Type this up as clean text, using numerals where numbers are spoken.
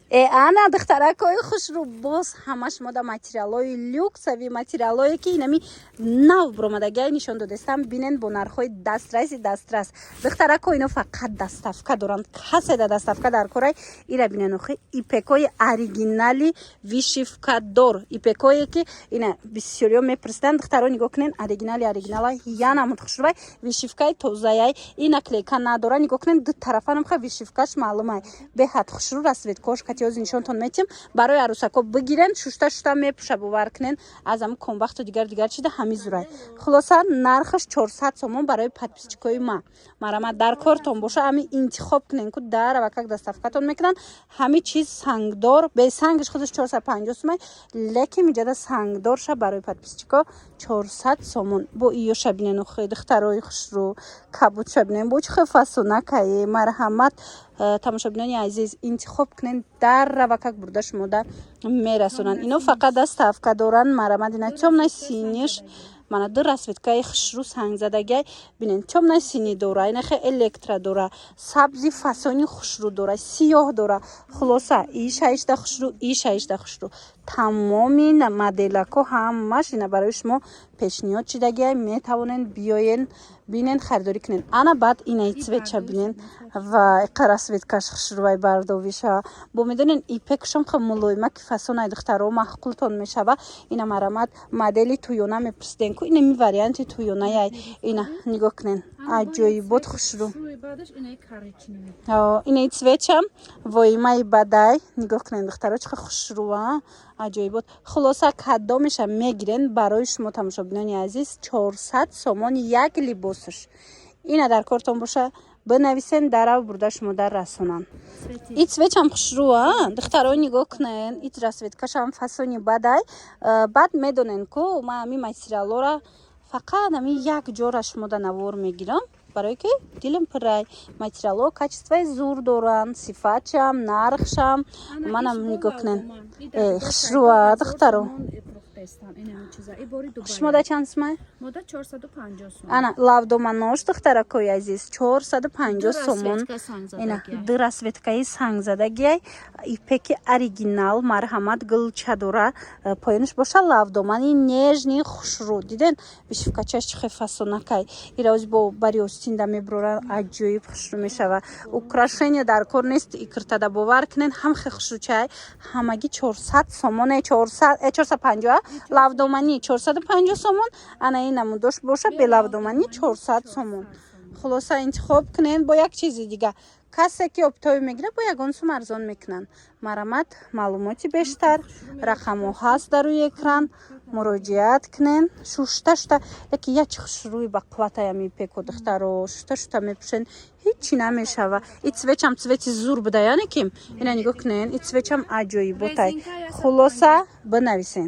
ана духтаракои хушрӯ боз ҳамаш мода материалои люксави материалое ки инами нав бромадагиай нишон додестам бинен бо нархҳои дастрас духтарако ино фақат дастафка доранд каседа дастафка дар корай ира бинен охи ипекои оригинали вишифкадор ипекое ки ина бисёриё мепурсиданд духтаро нигоҳ кунен оригинала янамуд хушрӯвай вишифкаи тозаяй и наклейка надора нигоҳ кунен ду тарафанамха вишифкаш маълумай беҳад хушрӯ расветкош ҳози нишонтон метим барои арӯсако бигирен шушта мепуша бовар кунен аз ам комбахту дигар чида ҳами зурай хулоса нархаш 400 сомон барои подписчикои марамад дар кортон боша ами интихоб кунен ку дарава как доставкатон мекунан ҳами чиз сангдор без сангаш худаш 450 сомон лекин миҷада сангдорша барои подписчико 400 сомон бо иёша бинен охи духтарои хушрӯ кабудша бинен бо чихе фасонакае марҳамат тамошобинони азиз интихоб кунен даррава как бурда шумода мерасонанд ино фақат доставка доранд марамад ина тёмнаи синиш мана ду расветкаи хушрӯ сангзадагиай бинен тёмнаи сини дора инахе электро дора сабзи фасони хушрӯ дора сиёҳ дора хулоса ишаишда хушрӯ тамоми моделако ҳамаш ина барои шумо пешниҳод шидагиай метавонен биёен бинен харидорӣ кунен ана баъд инаи цветша бинен ва расветкаш хушрӯвай бардовиша бо медонен ипекшам ха мулоима ки фасонаи духтаро маҳқултон мешава ина марамад модели туёна мепурсиден ку инами варианти туёнаяй ина нигоҳ кунен аҷоибот хушрӯ инаи цветшам воимаи бадай нигоҳ кунен духтаро чиха хушрӯа аҷоибот хулоса кадомеша мегирен барои шумо тамошобинони азиз 400 сомон як либосаш ина дар кортон боша бинависен дарав бурда шумода расонанд и цветшам хушрӯа духтаро нигоҳ кунен и расветкашам фасони бадай баъд медонен ку ман ами материалора фақат ами як ҷора шумода навор мегирам барое ки дилам пуррай материало качествои зур доранд сифатшам нархшам манам нигоҳ кунен хушрӯа духтаро шумода чанд сомай мода 450 сомон ана лавдоманош духтаракои азиз 450 сомон ина ду расветкаи сангзадагиай ипеки оригинал марҳамат гулча дора поёнаш боша лавдомани нежни хушрӯ диден вишифкачаш чихе фасонакай ироз бо бари остинда меброран аҷоиб хушрӯ мешава украшения дар кор нест икртада бовар кунен ҳамхе хушрӯчай ҳамаги 400 сомон 450 лавдомани 450 сомон ана инаму дошт боша бе лавдомани 400 сомон хулоса интихоб кунен бо як чизи дига касе ки оптои мегирад бо ягон сум арзон мекунанд марамат маълумоти бештар рақамҳо ҳаст дар рӯи экран муроҷиат кунен шушта яки як хушрӯи ба қувватая мепеко духтаро шушта мепушен ҳичи намешава и цветчам цвети зур буда яне ким ина нигоҳ кунен и цветчам аҷоиботай хулоса бинависен